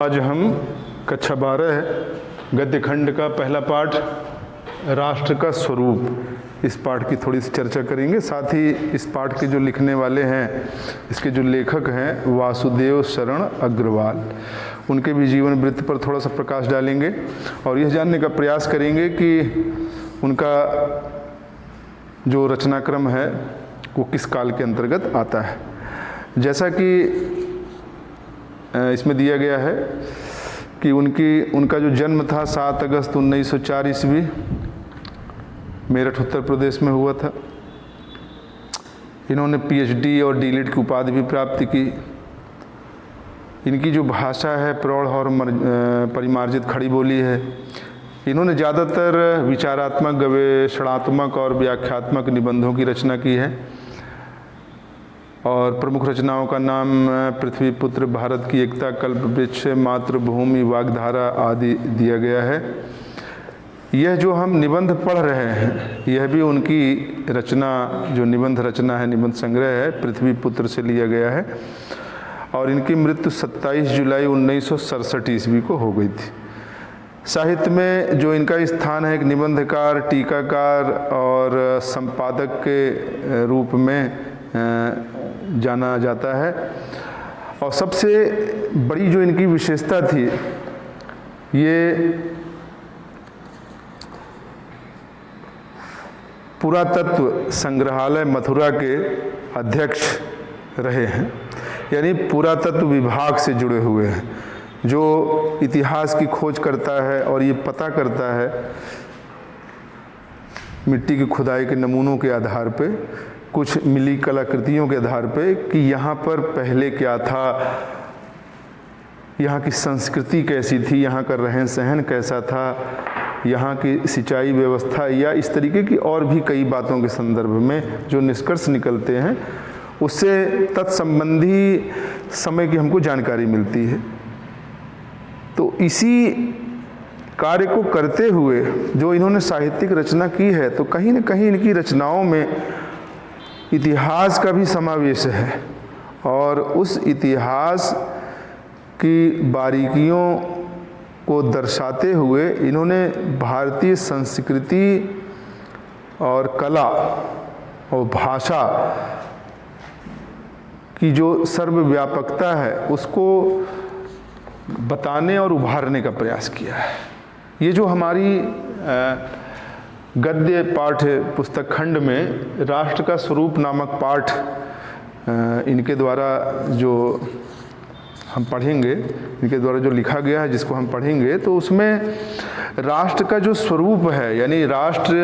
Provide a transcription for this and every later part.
आज हम कक्षा 12 गद्य खंड का पहला पाठ राष्ट्र का स्वरूप, इस पाठ की थोड़ी सी चर्चा करेंगे। साथ ही इस पाठ के जो लिखने वाले हैं, इसके जो लेखक हैं वासुदेव शरण अग्रवाल, उनके भी जीवन वृत्त पर थोड़ा सा प्रकाश डालेंगे और यह जानने का प्रयास करेंगे कि उनका जो रचनाक्रम है वो किस काल के अंतर्गत आता है। जैसा कि इसमें दिया गया है कि उनका जो जन्म था 7 अगस्त 1904 ईस्वी मेरठ उत्तर प्रदेश में हुआ था। इन्होंने पीएचडी और डीलिट की उपाधि भी प्राप्त की। इनकी जो भाषा है प्रौढ़ और परिमार्जित खड़ी बोली है। इन्होंने ज़्यादातर विचारात्मक, गवेषणात्मक और व्याख्यात्मक निबंधों की रचना की है और प्रमुख रचनाओं का नाम पृथ्वी पुत्र, भारत की एकता, कल्पवृक्ष, मातृभूमि, वाग्धारा आदि दिया गया है। यह जो हम निबंध पढ़ रहे हैं यह भी उनकी रचना, जो निबंध रचना है, निबंध संग्रह है, पृथ्वी पुत्र से लिया गया है और इनकी मृत्यु 27 जुलाई 1967 ईस्वी को हो गई थी। साहित्य में जो इनका स्थान है, एक निबंधकार, टीकाकार और संपादक के रूप में जाना जाता है। और सबसे बड़ी जो इनकी विशेषता थी, ये पुरातत्व संग्रहालय मथुरा के अध्यक्ष रहे हैं, यानी पुरातत्व विभाग से जुड़े हुए हैं, जो इतिहास की खोज करता है और ये पता करता है मिट्टी की खुदाई के नमूनों के आधार पे, कुछ मिली कलाकृतियों के आधार पे कि यहाँ पर पहले क्या था, यहाँ की संस्कृति कैसी थी, यहाँ का रहन सहन कैसा था, यहाँ की सिंचाई व्यवस्था, या इस तरीके की और भी कई बातों के संदर्भ में जो निष्कर्ष निकलते हैं, उससे तत्संबंधी समय की हमको जानकारी मिलती है। तो इसी कार्य को करते हुए जो इन्होंने साहित्यिक रचना की है, तो कहीं न कहीं इनकी रचनाओं में इतिहास का भी समावेश है और उस इतिहास की बारीकियों को दर्शाते हुए इन्होंने भारतीय संस्कृति और कला और भाषा की जो सर्वव्यापकता है उसको बताने और उभारने का प्रयास किया है। ये जो हमारी गद्य पाठ पुस्तक खंड में राष्ट्र का स्वरूप नामक पाठ इनके द्वारा जो हम पढ़ेंगे, इनके द्वारा जो लिखा गया है जिसको हम पढ़ेंगे, तो उसमें राष्ट्र का जो स्वरूप है, यानी राष्ट्र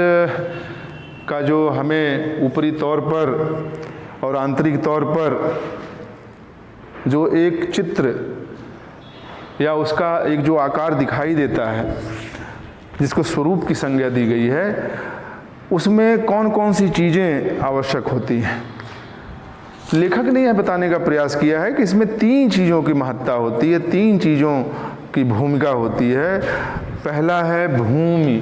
का जो हमें ऊपरी तौर पर और आंतरिक तौर पर जो एक चित्र या उसका एक जो आकार दिखाई देता है, जिसको स्वरूप की संज्ञा दी गई है, उसमें कौन कौन सी चीज़ें आवश्यक होती हैं। लेखक ने यह बताने का प्रयास किया है कि इसमें 3 चीज़ों की महत्ता होती है, 3 चीज़ों की भूमिका होती है। पहला है भूमि।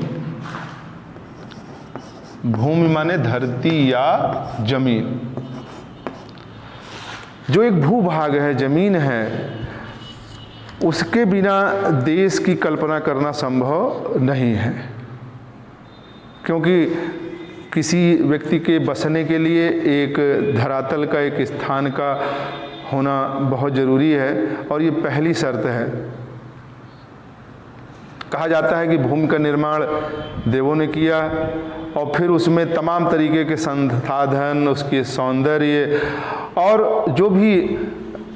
भूमि माने धरती या जमीन। जो एक भूभाग है, जमीन है, उसके बिना देश की कल्पना करना संभव नहीं है, क्योंकि किसी व्यक्ति के बसने के लिए एक धरातल का, एक स्थान का होना बहुत ज़रूरी है और ये पहली शर्त है। कहा जाता है कि भूमि का निर्माण देवों ने किया और फिर उसमें तमाम तरीके के संसाधन, उसके सौंदर्य और जो भी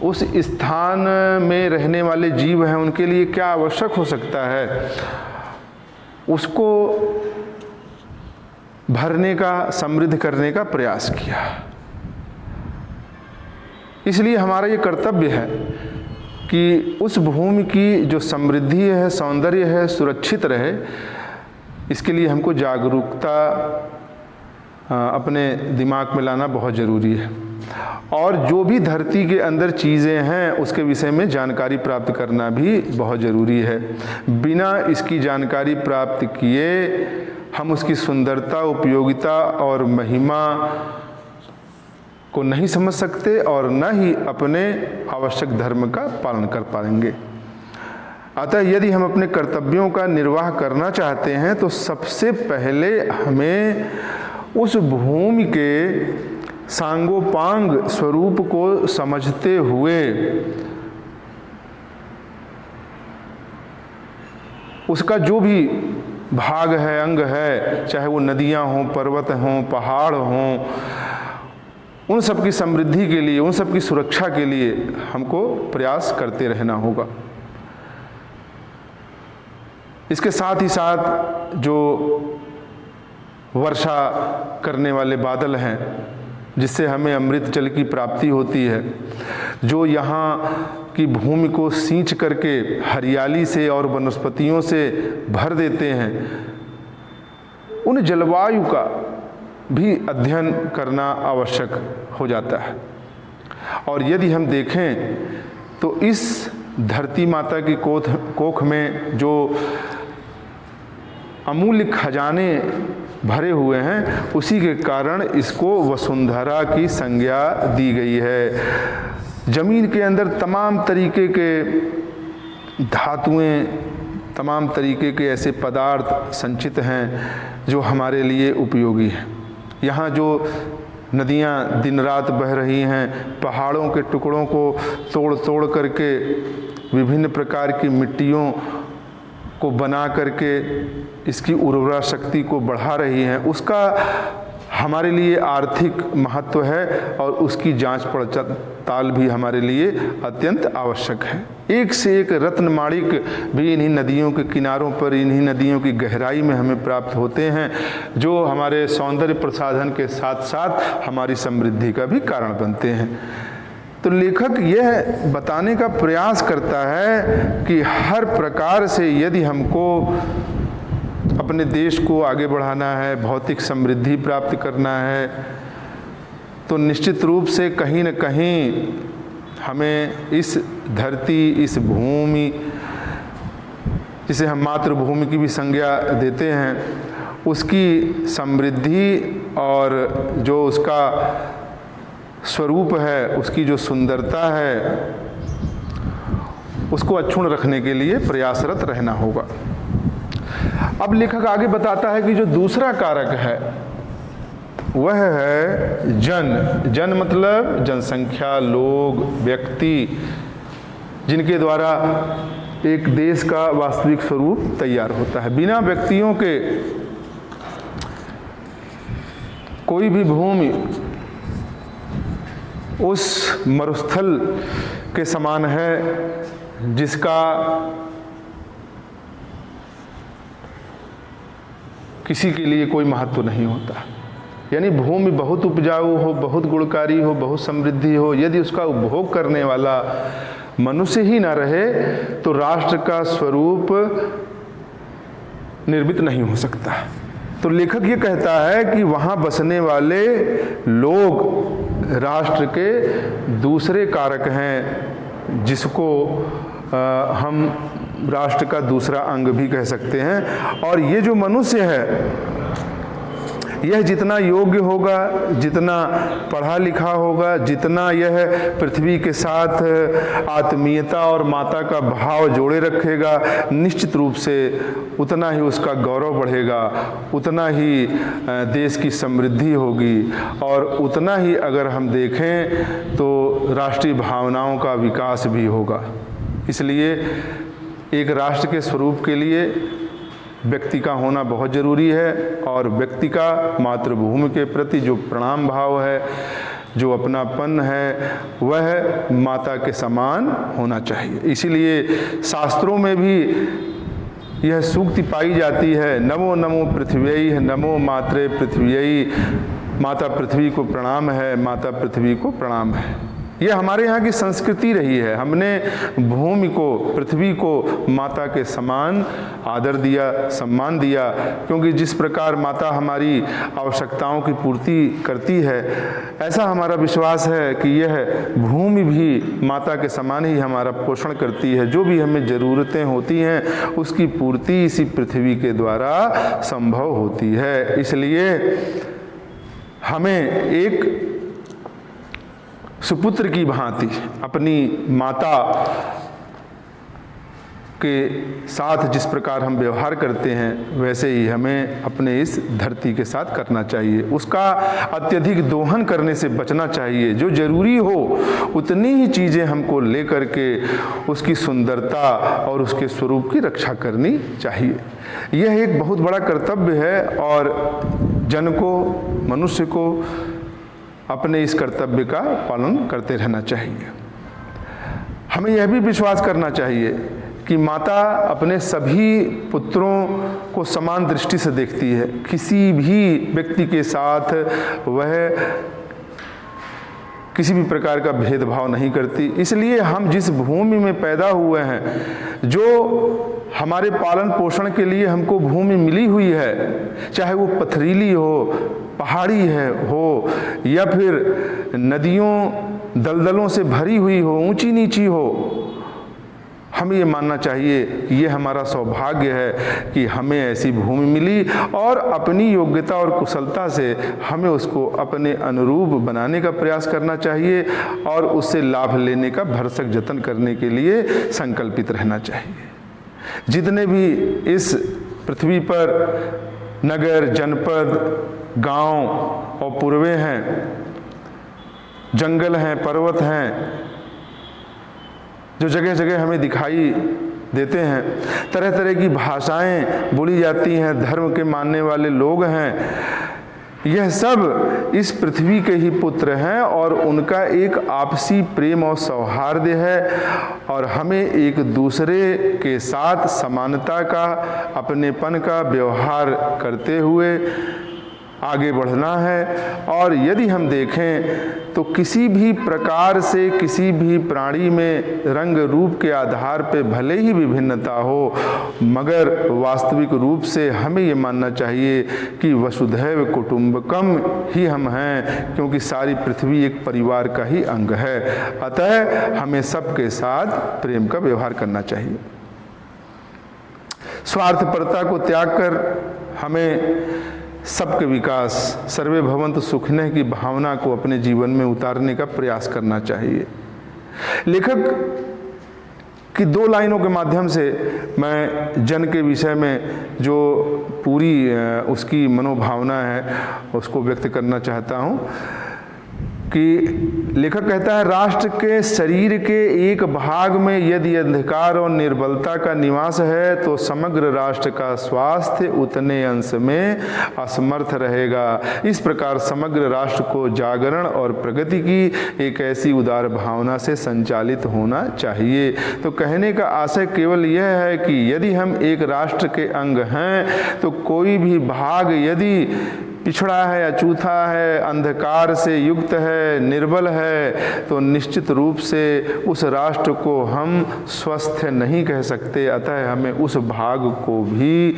उस स्थान में रहने वाले जीव हैं उनके लिए क्या आवश्यक हो सकता है, उसको भरने का, समृद्ध करने का प्रयास किया। इसलिए हमारा ये कर्तव्य है कि उस भूमि की जो समृद्धि है, सौंदर्य है, सुरक्षित रहे। इसके लिए हमको जागरूकता अपने दिमाग में लाना बहुत ज़रूरी है और जो भी धरती के अंदर चीज़ें हैं उसके विषय में जानकारी प्राप्त करना भी बहुत ज़रूरी है। बिना इसकी जानकारी प्राप्त किए हम उसकी सुंदरता, उपयोगिता और महिमा को नहीं समझ सकते और न ही अपने आवश्यक धर्म का पालन कर पाएंगे। अतः यदि हम अपने कर्तव्यों का निर्वाह करना चाहते हैं तो सबसे पहले हमें उस भूमि के सांगोपांग स्वरूप को समझते हुए उसका जो भी भाग है, अंग है, चाहे वो नदियां हों, पर्वत हों, पहाड़ हों, उन सब की समृद्धि के लिए, उन सब की सुरक्षा के लिए हमको प्रयास करते रहना होगा। इसके साथ ही साथ जो वर्षा करने वाले बादल हैं, जिससे हमें अमृत जल की प्राप्ति होती है, जो यहाँ की भूमि को सींच करके हरियाली से और वनस्पतियों से भर देते हैं, उन जलवायु का भी अध्ययन करना आवश्यक हो जाता है। और यदि हम देखें तो इस धरती माता की कोख में जो अमूल्य खजाने भरे हुए हैं, उसी के कारण इसको वसुंधरा की संज्ञा दी गई है। जमीन के अंदर तमाम तरीके के धातुएं, तमाम तरीके के ऐसे पदार्थ संचित हैं जो हमारे लिए उपयोगी हैं। यहाँ जो नदियाँ दिन रात बह रही हैं, पहाड़ों के टुकड़ों को तोड़ तोड़ करके विभिन्न प्रकार की मिट्टियों को बना करके इसकी उर्वरा शक्ति को बढ़ा रही हैं, उसका हमारे लिए आर्थिक महत्व है और उसकी जांच पड़ताल भी हमारे लिए अत्यंत आवश्यक है। एक से एक रत्न माणिक भी इन्हीं नदियों के किनारों पर, इन्हीं नदियों की गहराई में हमें प्राप्त होते हैं, जो हमारे सौंदर्य प्रसाधन के साथ साथ हमारी समृद्धि का भी कारण बनते हैं। तो लेखक यह बताने का प्रयास करता है कि हर प्रकार से यदि हमको अपने देश को आगे बढ़ाना है, भौतिक समृद्धि प्राप्त करना है, तो निश्चित रूप से कहीं न कहीं हमें इस धरती, इस भूमि, जिसे हम मातृभूमि की भी संज्ञा देते हैं, उसकी समृद्धि और जो उसका स्वरूप है, उसकी जो सुंदरता है, उसको अक्षुण्ण रखने के लिए प्रयासरत रहना होगा। अब लेखक आगे बताता है कि जो दूसरा कारक है वह है जन। जन मतलब जनसंख्या, लोग, व्यक्ति, जिनके द्वारा एक देश का वास्तविक स्वरूप तैयार होता है। बिना व्यक्तियों के कोई भी भूमि उस मरुस्थल के समान है जिसका किसी के लिए कोई महत्व नहीं होता। यानी भूमि बहुत उपजाऊ हो, बहुत गुणकारी हो, बहुत समृद्धि हो, यदि उसका उपभोग करने वाला मनुष्य ही ना रहे तो राष्ट्र का स्वरूप निर्मित नहीं हो सकता। तो लेखक ये कहता है कि वहाँ बसने वाले लोग राष्ट्र के दूसरे कारक हैं, जिसको हम राष्ट्र का दूसरा अंग भी कह सकते हैं। और ये जो मनुष्य है, यह जितना योग्य होगा, जितना पढ़ा लिखा होगा, जितना यह पृथ्वी के साथ आत्मीयता और माता का भाव जोड़े रखेगा, निश्चित रूप से उतना ही उसका गौरव बढ़ेगा, उतना ही देश की समृद्धि होगी, और उतना ही अगर हम देखें तो राष्ट्रीय भावनाओं का विकास भी होगा। इसलिए एक राष्ट्र के स्वरूप के लिए व्यक्ति का होना बहुत ज़रूरी है, और व्यक्ति का मातृभूमि के प्रति जो प्रणाम भाव है, जो अपनापन है, वह माता के समान होना चाहिए। इसीलिए शास्त्रों में भी यह सूक्ति पाई जाती है, नमो नमो पृथ्व्यै, नमो मात्रे पृथ्व्यै, माता पृथ्वी को प्रणाम है, माता पृथ्वी को प्रणाम है। यह हमारे यहाँ की संस्कृति रही है। हमने भूमि को, पृथ्वी को माता के समान आदर दिया, सम्मान दिया, क्योंकि जिस प्रकार माता हमारी आवश्यकताओं की पूर्ति करती है, ऐसा हमारा विश्वास है कि यह भूमि भी माता के समान ही हमारा पोषण करती है। जो भी हमें ज़रूरतें होती हैं उसकी पूर्ति इसी पृथ्वी के द्वारा संभव होती है। इसलिए हमें एक सुपुत्र की भांति अपनी माता के साथ जिस प्रकार हम व्यवहार करते हैं वैसे ही हमें अपने इस धरती के साथ करना चाहिए। उसका अत्यधिक दोहन करने से बचना चाहिए। जो ज़रूरी हो उतनी ही चीज़ें हमको ले करके उसकी सुंदरता और उसके स्वरूप की रक्षा करनी चाहिए। यह एक बहुत बड़ा कर्तव्य है और जन को, मनुष्य को अपने इस कर्तव्य का पालन करते रहना चाहिए। हमें यह भी विश्वास करना चाहिए कि माता अपने सभी पुत्रों को समान दृष्टि से देखती है। किसी भी व्यक्ति के साथ वह किसी भी प्रकार का भेदभाव नहीं करती। इसलिए हम जिस भूमि में पैदा हुए हैं, जो हमारे पालन पोषण के लिए हमको भूमि मिली हुई है, चाहे वो पथरीली हो, पहाड़ी हो या फिर नदियों दलदलों से भरी हुई हो, ऊंची नीची हो, हमें ये मानना चाहिए कि ये हमारा सौभाग्य है कि हमें ऐसी भूमि मिली और अपनी योग्यता और कुशलता से हमें उसको अपने अनुरूप बनाने का प्रयास करना चाहिए और उससे लाभ लेने का भरसक जतन करने के लिए संकल्पित रहना चाहिए। जितने भी इस पृथ्वी पर नगर, जनपद, गांव और पूर्वे हैं, जंगल हैं, पर्वत हैं, जो जगह जगह हमें दिखाई देते हैं, तरह तरह की भाषाएं बोली जाती हैं, धर्म के मानने वाले लोग हैं, यह सब इस पृथ्वी के ही पुत्र हैं और उनका एक आपसी प्रेम और सौहार्द है और हमें एक दूसरे के साथ समानता का, अपनेपन का व्यवहार करते हुए आगे बढ़ना है। और यदि हम देखें तो किसी भी प्रकार से किसी भी प्राणी में रंग रूप के आधार पे भले ही विभिन्नता हो, मगर वास्तविक रूप से हमें ये मानना चाहिए कि वसुधैव कुटुंबकम ही हम हैं, क्योंकि सारी पृथ्वी एक परिवार का ही अंग है। अतः हमें सबके साथ प्रेम का व्यवहार करना चाहिए। स्वार्थपरता को त्याग कर हमें सबके विकास, सर्वे भवन्तु सुखिनः की भावना को अपने जीवन में उतारने का प्रयास करना चाहिए। लेखक की 2 लाइनों के माध्यम से मैं जन के विषय में जो पूरी उसकी मनोभावना है उसको व्यक्त करना चाहता हूँ कि लेखक कहता है, राष्ट्र के शरीर के एक भाग में यदि अंधकार और निर्बलता का निवास है तो समग्र राष्ट्र का स्वास्थ्य उतने अंश में असमर्थ रहेगा। इस प्रकार समग्र राष्ट्र को जागरण और प्रगति की एक ऐसी उदार भावना से संचालित होना चाहिए। तो कहने का आशय केवल यह है कि यदि हम एक राष्ट्र के अंग हैं तो कोई भी भाग यदि पिछड़ा है, अछूता है, अंधकार से युक्त है, निर्बल है, तो निश्चित रूप से उस राष्ट्र को हम स्वस्थ नहीं कह सकते। अतः हमें उस भाग को भी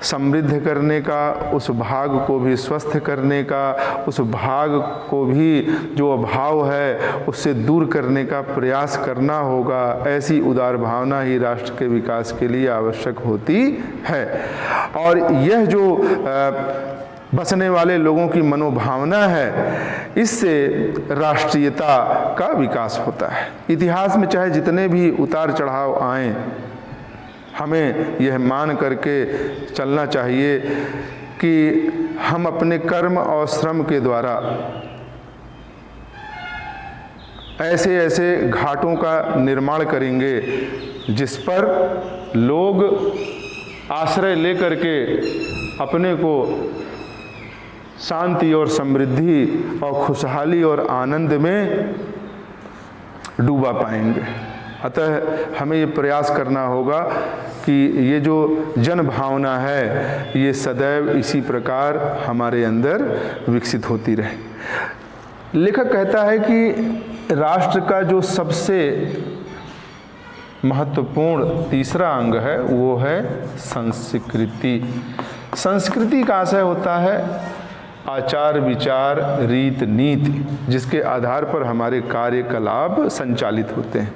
समृद्ध करने का, उस भाग को भी स्वस्थ करने का, उस भाग को भी जो अभाव है उससे दूर करने का प्रयास करना होगा। ऐसी उदार भावना ही राष्ट्र के विकास के लिए आवश्यक होती है। और यह जो बसने वाले लोगों की मनोभावना है, इससे राष्ट्रीयता का विकास होता है। इतिहास में चाहे जितने भी उतार चढ़ाव आएं, हमें यह मान करके चलना चाहिए कि हम अपने कर्म और श्रम के द्वारा ऐसे ऐसे घाटों का निर्माण करेंगे जिस पर लोग आश्रय लेकर के अपने को शांति और समृद्धि और खुशहाली और आनंद में डूबा पाएंगे। अतः हमें ये प्रयास करना होगा कि ये जो जन भावना है ये सदैव इसी प्रकार हमारे अंदर विकसित होती रहे। लेखक कहता है कि राष्ट्र का जो सबसे महत्वपूर्ण तीसरा अंग है वो है संस्कृति। संस्कृति का आशय होता है आचार, विचार, रीत, नीति, जिसके आधार पर हमारे कार्यकलाप संचालित होते हैं।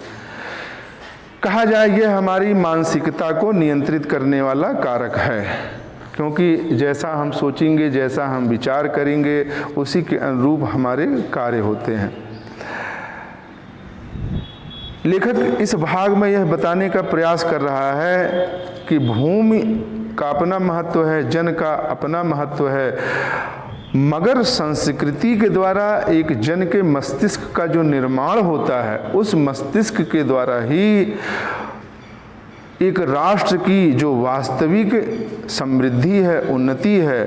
कहा जाए यह हमारी मानसिकता को नियंत्रित करने वाला कारक है, क्योंकि जैसा हम सोचेंगे, जैसा हम विचार करेंगे, उसी के अनुरूप हमारे कार्य होते हैं। लेखक इस भाग में यह बताने का प्रयास कर रहा है कि भूमि का अपना महत्व है, जन का अपना महत्व है, मगर संस्कृति के द्वारा एक जन के मस्तिष्क का जो निर्माण होता है, उस मस्तिष्क के द्वारा ही एक राष्ट्र की जो वास्तविक समृद्धि है, उन्नति है,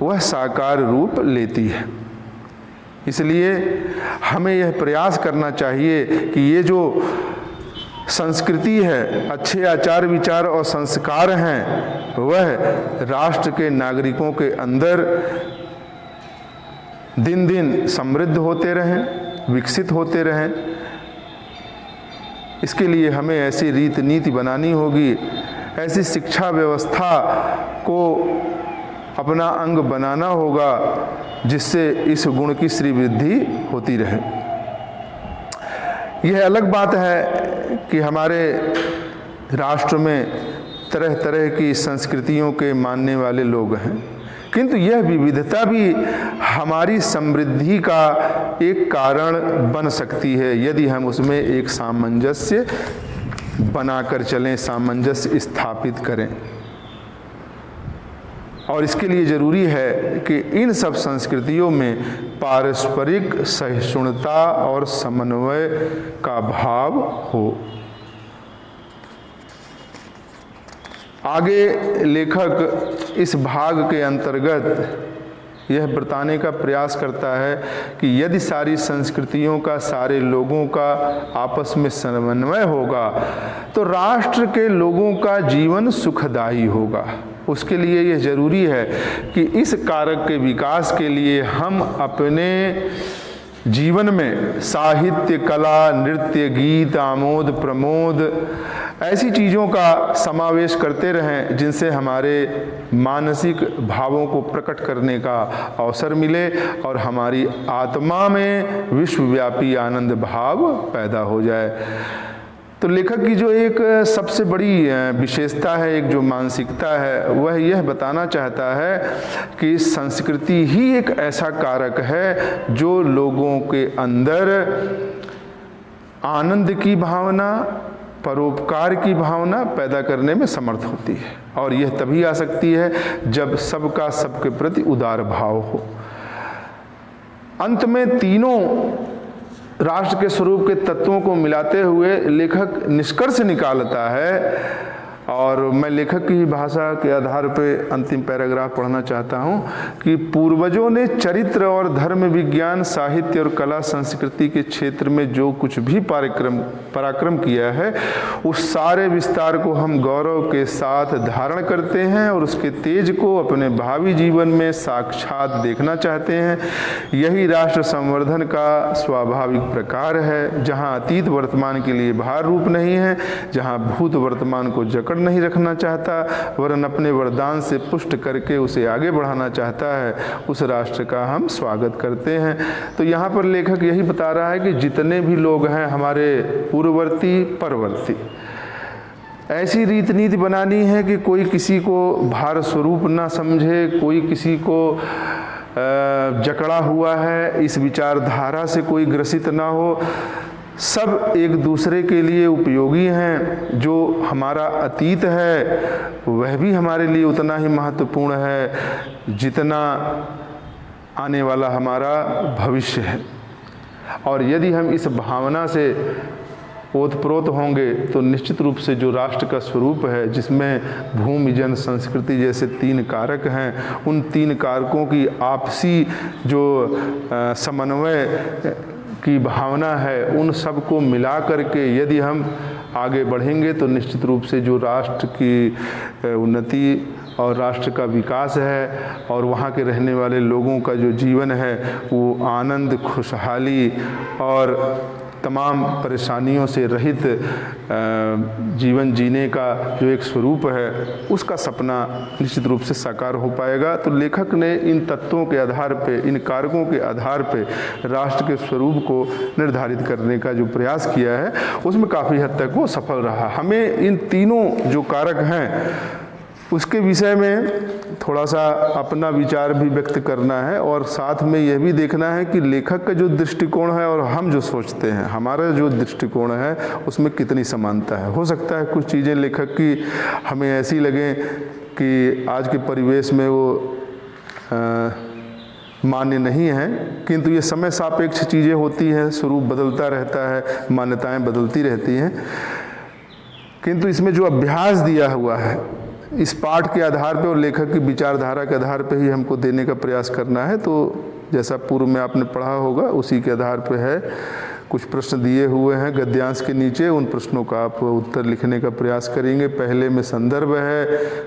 वह साकार रूप लेती है। इसलिए हमें यह प्रयास करना चाहिए कि ये जो संस्कृति है, अच्छे आचार विचार और संस्कार हैं, वह राष्ट्र के नागरिकों के अंदर दिन दिन समृद्ध होते रहें, विकसित होते रहें। इसके लिए हमें ऐसी रीति नीति बनानी होगी, ऐसी शिक्षा व्यवस्था को अपना अंग बनाना होगा जिससे इस गुण की श्रीवृद्धि होती रहे। यह अलग बात है कि हमारे राष्ट्र में तरह तरह की संस्कृतियों के मानने वाले लोग हैं, किंतु यह विविधता भी हमारी समृद्धि का एक कारण बन सकती है यदि हम उसमें एक सामंजस्य बनाकर चलें, सामंजस्य स्थापित करें। और इसके लिए ज़रूरी है कि इन सब संस्कृतियों में पारस्परिक सहिष्णुता और समन्वय का भाव हो। आगे लेखक इस भाग के अंतर्गत यह बताने का प्रयास करता है कि यदि सारी संस्कृतियों का, सारे लोगों का आपस में समन्वय होगा तो राष्ट्र के लोगों का जीवन सुखदायी होगा। उसके लिए यह ज़रूरी है कि इस कारक के विकास के लिए हम अपने जीवन में साहित्य, कला, नृत्य, गीत, आमोद प्रमोद ऐसी चीज़ों का समावेश करते रहें जिनसे हमारे मानसिक भावों को प्रकट करने का अवसर मिले और हमारी आत्मा में विश्वव्यापी आनंद भाव पैदा हो जाए। तो लेखक की जो एक सबसे बड़ी विशेषता है, एक जो मानसिकता है, वह यह बताना चाहता है कि संस्कृति ही एक ऐसा कारक है जो लोगों के अंदर आनंद की भावना, परोपकार की भावना पैदा करने में समर्थ होती है। और यह तभी आ सकती है जब सबका सबके प्रति उदार भाव हो। अंत में तीनों राष्ट्र के स्वरूप के तत्वों को मिलाते हुए लेखक निष्कर्ष निकालता है, और मैं लेखक की भाषा के आधार पर अंतिम पैराग्राफ पढ़ना चाहता हूँ कि पूर्वजों ने चरित्र और धर्म विज्ञान, साहित्य और कला संस्कृति के क्षेत्र में जो कुछ भी पराक्रम किया है, उस सारे विस्तार को हम गौरव के साथ धारण करते हैं और उसके तेज को अपने भावी जीवन में साक्षात देखना चाहते हैं। यही राष्ट्र संवर्धन का स्वाभाविक प्रकार है, जहाँ अतीत वर्तमान के लिए भार रूप नहीं है, जहाँ भूत वर्तमान को जकड़ नहीं रखना चाहता वरन अपने वरदान से पुष्ट करके उसे आगे बढ़ाना चाहता है, उस राष्ट्र का हम स्वागत करते हैं। तो यहाँ पर लेखक यही बता रहा है कि जितने भी लोग हैं हमारे पूर्ववर्ती, परवर्ती, ऐसी रीति नीति बनानी है कि कोई किसी को भार स्वरूप ना समझे, कोई किसी को जकड़ा हुआ है इस विचारधारा से कोई ग्रसित ना हो। सब एक दूसरे के लिए उपयोगी हैं। जो हमारा अतीत है वह भी हमारे लिए उतना ही महत्वपूर्ण है जितना आने वाला हमारा भविष्य है। और यदि हम इस भावना से ओतप्रोत होंगे तो निश्चित रूप से जो राष्ट्र का स्वरूप है, जिसमें भूमि, जन, संस्कृति जैसे तीन कारक हैं, उन तीन कारकों की आपसी जो समन्वय की भावना है, उन सब को मिला करके यदि हम आगे बढ़ेंगे तो निश्चित रूप से जो राष्ट्र की उन्नति और राष्ट्र का विकास है और वहाँ के रहने वाले लोगों का जो जीवन है वो आनंद, खुशहाली और तमाम परेशानियों से रहित जीवन जीने का जो एक स्वरूप है, उसका सपना निश्चित रूप से साकार हो पाएगा। तो लेखक ने इन तत्वों के आधार पे, इन कारकों के आधार पे राष्ट्र के स्वरूप को निर्धारित करने का जो प्रयास किया है उसमें काफ़ी हद तक वो सफल रहा। हमें इन तीनों जो कारक हैं उसके विषय में थोड़ा सा अपना विचार भी व्यक्त करना है और साथ में यह भी देखना है कि लेखक का जो दृष्टिकोण है और हम जो सोचते हैं, हमारा जो दृष्टिकोण है उसमें कितनी समानता है। हो सकता है कुछ चीज़ें लेखक की हमें ऐसी लगें कि आज के परिवेश में वो मान्य नहीं है, किंतु ये समय सापेक्ष चीज़ें होती हैं, स्वरूप बदलता रहता है, मान्यताएं बदलती रहती हैं। किंतु इसमें जो अभ्यास दिया हुआ है इस पाठ के आधार पर और लेखक की विचारधारा के आधार पर ही हमको देने का प्रयास करना है। तो जैसा पूर्व में आपने पढ़ा होगा उसी के आधार पर है। कुछ प्रश्न दिए हुए हैं गद्यांश के नीचे, उन प्रश्नों का आप उत्तर लिखने का प्रयास करेंगे। पहले में संदर्भ है,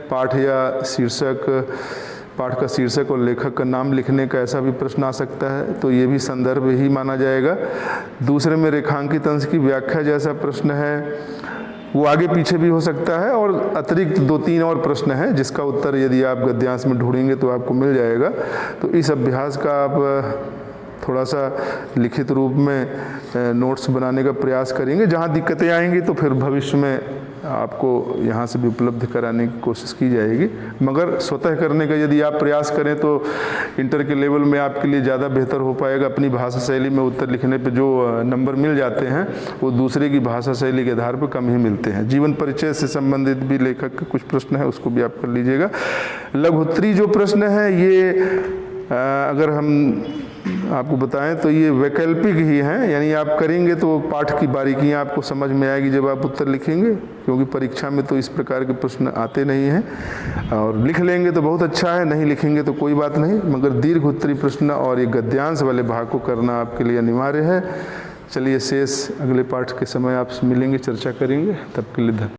पाठ या शीर्षक, पाठ का शीर्षक और लेखक का नाम लिखने का ऐसा भी प्रश्न आ सकता है, तो ये भी संदर्भ ही माना जाएगा। दूसरे में रेखांकित अंश की व्याख्या जैसा प्रश्न है, वो आगे पीछे भी हो सकता है। और अतिरिक्त 2-3 और प्रश्न हैं जिसका उत्तर यदि आप गद्यांश में ढूंढेंगे तो आपको मिल जाएगा। तो इस अभ्यास का आप थोड़ा सा लिखित रूप में नोट्स बनाने का प्रयास करेंगे। जहाँ दिक्कतें आएंगी तो फिर भविष्य में आपको यहाँ से भी उपलब्ध कराने की कोशिश की जाएगी। मगर स्वतः करने का यदि आप प्रयास करें तो इंटर के लेवल में आपके लिए ज़्यादा बेहतर हो पाएगा। अपनी भाषा शैली में उत्तर लिखने पे जो नंबर मिल जाते हैं वो दूसरे की भाषा शैली के आधार पर कम ही मिलते हैं। जीवन परिचय से संबंधित भी लेखक के कुछ प्रश्न है, उसको भी आप कर लीजिएगा। लघुत्तरी जो प्रश्न है ये अगर हम आपको बताएं तो ये वैकल्पिक ही हैं, यानी आप करेंगे तो पाठ की बारीकियां आपको समझ में आएगी जब आप उत्तर लिखेंगे, क्योंकि परीक्षा में तो इस प्रकार के प्रश्न आते नहीं हैं। और लिख लेंगे तो बहुत अच्छा है, नहीं लिखेंगे तो कोई बात नहीं, मगर दीर्घ उत्तरी प्रश्न और ये गद्यांश वाले भाग को करना आपके लिए अनिवार्य है। चलिए शेष अगले पाठ के समय आपसे मिलेंगे, चर्चा करेंगे। तब के लिए धन्यवाद।